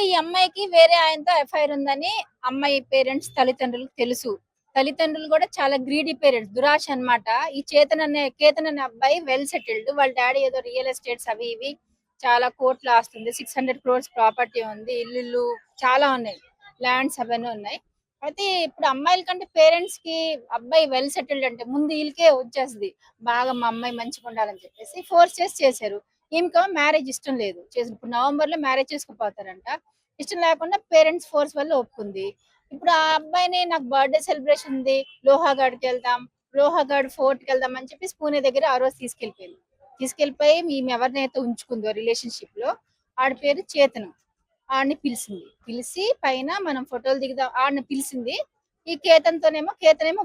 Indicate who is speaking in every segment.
Speaker 1: ఈ అమ్మాయికి వేరే ఆయనతో ఎఫ్ఐఆర్ ఉందని అమ్మాయి పేరెంట్స్ తల్లిదండ్రులకు తెలుసు. తల్లిదండ్రులు కూడా చాలా గ్రీడీ పేరెంట్స్, దురాశ అన్నమాట. ఈ కేతన్ అనే అబ్బాయి వెల్ సెటిల్డ్. వాళ్ళ డాడీ ఏదో రియల్ ఎస్టేట్స్ అవి ఇవి చాలా కోట్ల ఆస్తుంది. 600 crores ప్రాపర్టీ ఉంది. ఇల్లులు చాలా ఉన్నాయి. ల్యాండ్స్ అవన్నీ ఉన్నాయి. అయితే ఇప్పుడు అమ్మాయిల కంటే పేరెంట్స్ కి అబ్బాయి వెల్ సెటిల్డ్ అంటే ముందు వీళ్ళకే వచ్చేస్తుంది. బాగా మా అమ్మాయి మంచిగా ఉండాలని చెప్పేసి ఫోర్స్ చేశారు. ఈమెకేమో మ్యారేజ్ ఇష్టం లేదు. ఇప్పుడు నవంబర్ లో మ్యారేజ్ చేసుకుపోతారంట. ఇష్టం లేకుండా పేరెంట్స్ ఫోర్స్ వల్ల ఒప్పుకుంది. ఇప్పుడు ఆ అబ్బాయిని నాకు బర్త్డే సెలబ్రేషన్ ఉంది, లోహాగఢ్కి వెళ్దాం, లోహాగఢ్ ఫోర్ట్ కి వెళ్దాం అని చెప్పి పూణే దగ్గర ఆ రోజు తీసుకెళ్లిపోయి ఈమె ఎవరినైతే ఉంచుకుందో రిలేషన్షిప్ లో ఆడి పేరు చేతను. ఆడిని పిలిచి పైన మనం ఫోటోలు దిగుదాం ఆడిని పిలిచింది. ఈ కేతనేమో చేతనేమో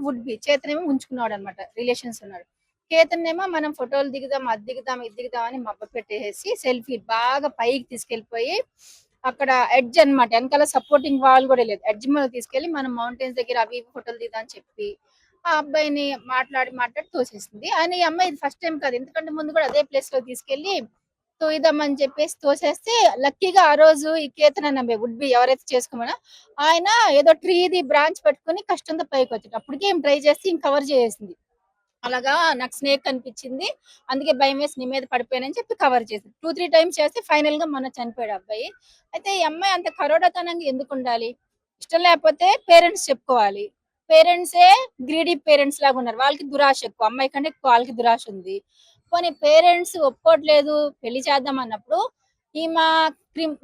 Speaker 1: ఉంచుకున్నాడు అనమాట, రిలేషన్స్ ఉన్నాడు. కేతన్నేమో మనం ఫోటోలు దిగుదాం, అది దిగుదాం, ఇది దిగుదాం అని మబ్బ పెట్టేసి సెల్ఫీ బాగా పైకి తీసుకెళ్లిపోయి అక్కడ ఎడ్జ్ అన్నమాట, వెనకాల సపోర్టింగ్ వాల్ కూడా లేదు, ఎడ్జ్ మీద తీసుకెళ్లి మనం మౌంటైన్స్ దగ్గర అవి ఇవి ఫోటోలు దిగుదాం అని చెప్పి ఆ అబ్బాయిని మాట్లాడి తోసేసింది. ఆయన ఈ అమ్మాయి ఫస్ట్ టైం కాదు, ఎందుకంటే ముందు కూడా అదే ప్లేస్ లో తీసుకెళ్లి తోయిద్దామని చెప్పేసి తోసేస్తే లక్కీగా ఆ రోజు ఈ కేతన్ అనే వుడ్ బి ఎవరైతే చేసుకోమన్నా ఆయన ఏదో ట్రీది బ్రాంచ్ పెట్టుకుని కష్టంతో పైకి వచ్చాడు. అప్పటికే ఏం ట్రై చేసి ఇంక కవర్ చేసేసింది. అలాగా నాకు స్నేక్ కనిపించింది, అందుకే భయం వేసి నీ మీద పడిపోయానని చెప్పి కవర్ చేసింది. 2-3 టైమ్స్ చేస్తే ఫైనల్ గా మొన్న చనిపోయాడు అబ్బాయి. అయితే ఈ అమ్మాయి అంత కరోడతనంగా ఎందుకు ఉండాలి? ఇష్టం లేకపోతే పేరెంట్స్ చెప్పుకోవాలి. పేరెంట్సే గ్రీడీ పేరెంట్స్ లాగా ఉన్నారు. వాళ్ళకి దురాశ ఎక్కువ, అమ్మాయి కంటే ఎక్కువ వాళ్ళకి దురాశ ఉంది. పోనీ పేరెంట్స్ ఒప్పుకోవట్లేదు పెళ్లి చేద్దాం అన్నప్పుడు ఈమె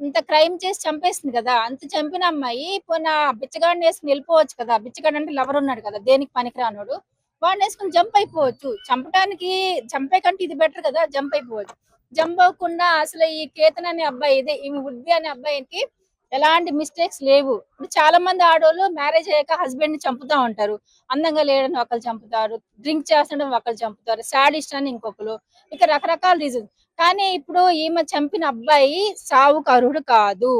Speaker 1: ఇంత క్రైమ్ చేసి చంపేస్తుంది కదా, అంత చంపిన అమ్మాయి పోనీ బిచ్చగాడిని వేసుకుని వెళ్ళిపోవచ్చు కదా. బిచ్చగాడు అంటే లవర్ ఉన్నాడు కదా, దేనికి పనికిరానోడు, వాడిని వేసుకుని జంప్ అయిపోవచ్చు. చంపే కంటే ఇది బెటర్ కదా, జంప్ అయిపోవచ్చు. జంప్ అవ్వకుండా అసలు ఈ కేతన్ అనే అబ్బాయి ఇదే ఈమె వుడ్బి అనే అబ్బాయికి ఎలాంటి మిస్టేక్స్ లేవు. ఇప్పుడు చాలా మంది ఆడవాళ్ళు మ్యారేజ్ అయ్యాక హస్బెండ్ ని చంపుతా ఉంటారు. అందంగా లేడని ఒకరు చంపుతారు, డ్రింక్ చేస్తుండని ఒకరు చంపుతారు, సాడిస్ట్ అని ఇంకొకరు, ఇక రకరకాల రీజన్. కానీ ఇప్పుడు ఈమె చంపిన అబ్బాయి సావుకు అర్హుడు కాదు,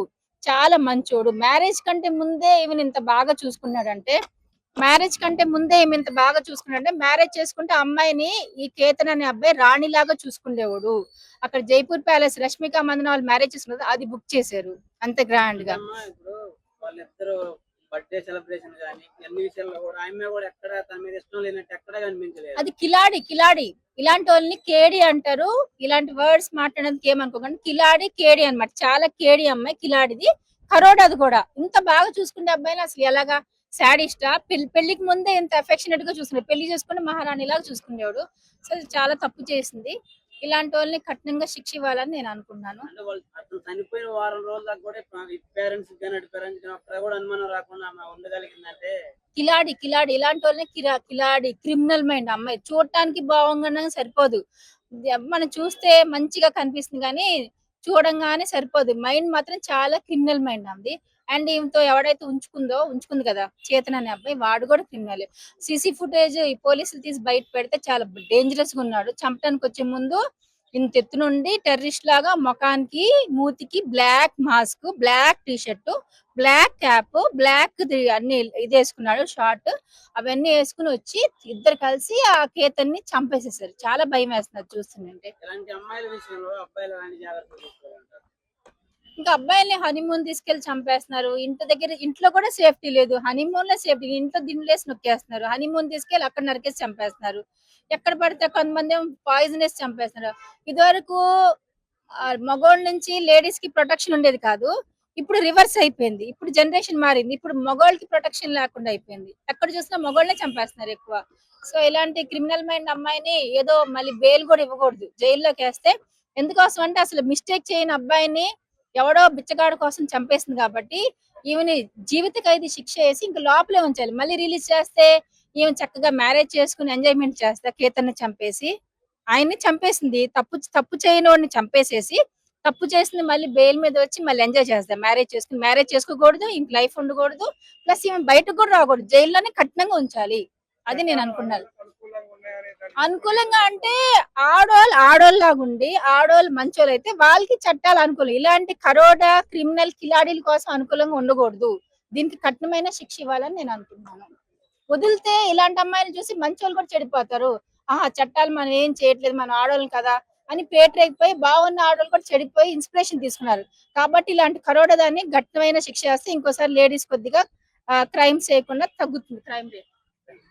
Speaker 1: చాలా మంచోడు. మ్యారేజ్ కంటే ముందే ఈమెను ఇంత బాగా చూసుకున్నాడంటే మ్యారేజ్ చేసుకుంటే అమ్మాయిని ఈ కేతన్ అనే అబ్బాయి రాణిలాగా చూసుకునేవాడు. అక్కడ జైపూర్ ప్యాలెస్ రష్మిక మందన వాళ్ళు మ్యారేజ్ చేసుకున్నది అది బుక్ చేశారు అంత గ్రాండ్ గా.
Speaker 2: ఇప్పుడు వాళ్ళిద్దరు బర్త్డే సెలబ్రేషన్ గానీ అన్ని విషయాల్లో కూడా ఆమె కూడా ఎక్కడ తన మీద ఇష్టం లేనట్టు ఎక్కడ కనిపించలేదు.
Speaker 1: అది కిలాడి ఇలాంటి వాళ్ళని కేడి అంటారు. ఇలాంటి వర్డ్స్ మాట్లాడడానికి ఏమనుకోకండి. కిలాడి కేడి అన్నమాట, చాలా కేడి అమ్మాయి కిలాడిది. కరోడ్ అది కూడా. ఇంత బాగా చూసుకునే అబ్బాయిని అసలు ఎలాగా? శాడిస్టా? పెళ్లికి ముందే ఇంత అఫెక్షనేట్ గా చూసుకున్నాడు, పెళ్లి చేసుకుని మహారాణిలాగా చూసుకునేవాడు. సో చాలా తప్పు చేసింది. ఇలాంటి వాళ్ళని కఠినంగా శిక్ష ఇవ్వాలని నేను అనుకున్నాను.
Speaker 2: అంటే వాళ్ళు అతను చనిపోయిన వారం రోజుల దాకా కూడా పేరెంట్స్ అక్కడ కూడా అనుమానం రాకుండా ఉండగలిగిందంటే
Speaker 1: కిలాడి ఇలాంటి వాళ్ళని కిలాడి క్రిమినల్ మైండ్ అమ్మాయి. చూడటానికి బాగుండగా సరిపోదు, మనం చూస్తే మంచిగా కనిపిస్తుంది కానీ చూడంగానే సరిపోదు. మైండ్ మాత్రం చాలా క్రిమినల్ మైండ్ ఉంది. అండ్ ఈమెతో ఎవడైతే ఉంచుకుంది కదా చేతన్ అనే అబ్బాయి, వాడు కూడా క్రిమినల్. సీసీ ఫుటేజ్ ఈ పోలీసులు తీసి బయట పెడితే చాలా డేంజరస్ గా ఉన్నాడు. చంపడానికి వచ్చే ముందు ఇంత ఎత్తు నుండి టెర్రరిస్ట్ లాగా ముఖానికి మూతికి black mask, black T shirt, black cap, black అన్ని ఇది వేసుకున్నాడు, షార్ట్ అవన్నీ వేసుకుని వచ్చి ఇద్దరు కలిసి ఆ కేతన్ ని చంపేసేసారు. చాలా భయం వేస్తున్నారు చూస్తుంటే.
Speaker 2: ఇలాంటి అమ్మాయిల విషయంలో అబ్బాయిలు ఎలాంటి జాగ్రత్తలు తీసుకోవాలంటారు?
Speaker 1: ఇంకా అబ్బాయిల్ని హనీమూన్ తీసుకెళ్లి చంపేస్తున్నారు. ఇంట్లో కూడా సేఫ్టీ లేదు. హనీమూన్ లో సేఫ్టీ, ఇంట్లో దిండ్లేసి నొక్కేస్తున్నారు. హనీమూన్ తీసుకెళ్లి అక్కడ నరికేసి చంపేస్తున్నారు. ఎక్కడ పడితే కొంతమంది పాయిజన్ వేసి చంపేస్తున్నారు. ఇదివరకు మగోళ్ళ నుంచి లేడీస్ కి ప్రొటెక్షన్ ఉండేది కాదు, ఇప్పుడు రివర్స్ అయిపోయింది. ఇప్పుడు జనరేషన్ మారింది. ఇప్పుడు మగోళ్ళకి ప్రొటెక్షన్ లేకుండా అయిపోయింది. ఎక్కడ చూసినా మగోళ్ళనే చంపేస్తున్నారు ఎక్కువ. సో ఇలాంటి క్రిమినల్ మైండ్ అమ్మాయిని ఏదో మళ్ళీ బెయిల్ కూడా ఇవ్వకూడదు, జైల్లోకి వేస్తే. ఎందుకోసం అంటే అసలు మిస్టేక్ చేయని అబ్బాయిని ఎవడో బిచ్చగాడు కోసం చంపేసింది కాబట్టి ఈమెని జీవిత ఖైదీ శిక్ష వేసి ఇంకా లోపలే ఉంచాలి. మళ్ళీ రిలీజ్ చేస్తే ఈమె చక్కగా మ్యారేజ్ చేసుకుని ఎంజాయ్మెంట్ చేస్తా. కేతన్ని చంపేసి ఆయన్ని చంపేసింది, తప్పు చేయని వాడిని చంపేసేసి తప్పు చేసింది మళ్ళీ బెయిల్ మీద వచ్చి మళ్ళీ ఎంజాయ్ చేస్తాం. మ్యారేజ్ చేసుకోకూడదు, ఇంక లైఫ్ ఉండకూడదు, ప్లస్ ఈమె బయటకు కూడా రాకూడదు, జైల్లోనే కఠినంగా ఉంచాలి. అది నేను అనుకున్నాను. అనుకూలంగా అంటే ఆడోళ్ళలాగా ఉండి ఆడోళ్ళు మంచోళ్ళు అయితే వాళ్ళకి చట్టాలు అనుకూలం. ఇలాంటి కరోడా క్రిమినల్ కిలాడీల కోసం అనుకూలంగా ఉండకూడదు. దీనికి కఠినమైన శిక్ష ఇవ్వాలని నేను అనుకుంటున్నాను. వదిలితే ఇలాంటి అమ్మాయిలు చూసి మంచోళ్ళు కూడా చెడిపోతారు. చట్టాలు మనం ఏం చేయట్లేదు, మనం ఆడోళ్ళు కదా, అని పేటరేగిపోయి బాగున్న ఆడవాళ్ళు కూడా చెడిపోయి ఇన్స్పిరేషన్ తీసుకున్నారు. కాబట్టి ఇలాంటి కరోడా దాన్ని కఠినమైన శిక్ష వేస్తే ఇంకోసారి లేడీస్ కొద్దిగా క్రైమ్స్ చేయకుండా తగ్గుతుంది క్రైమ్ రేట్.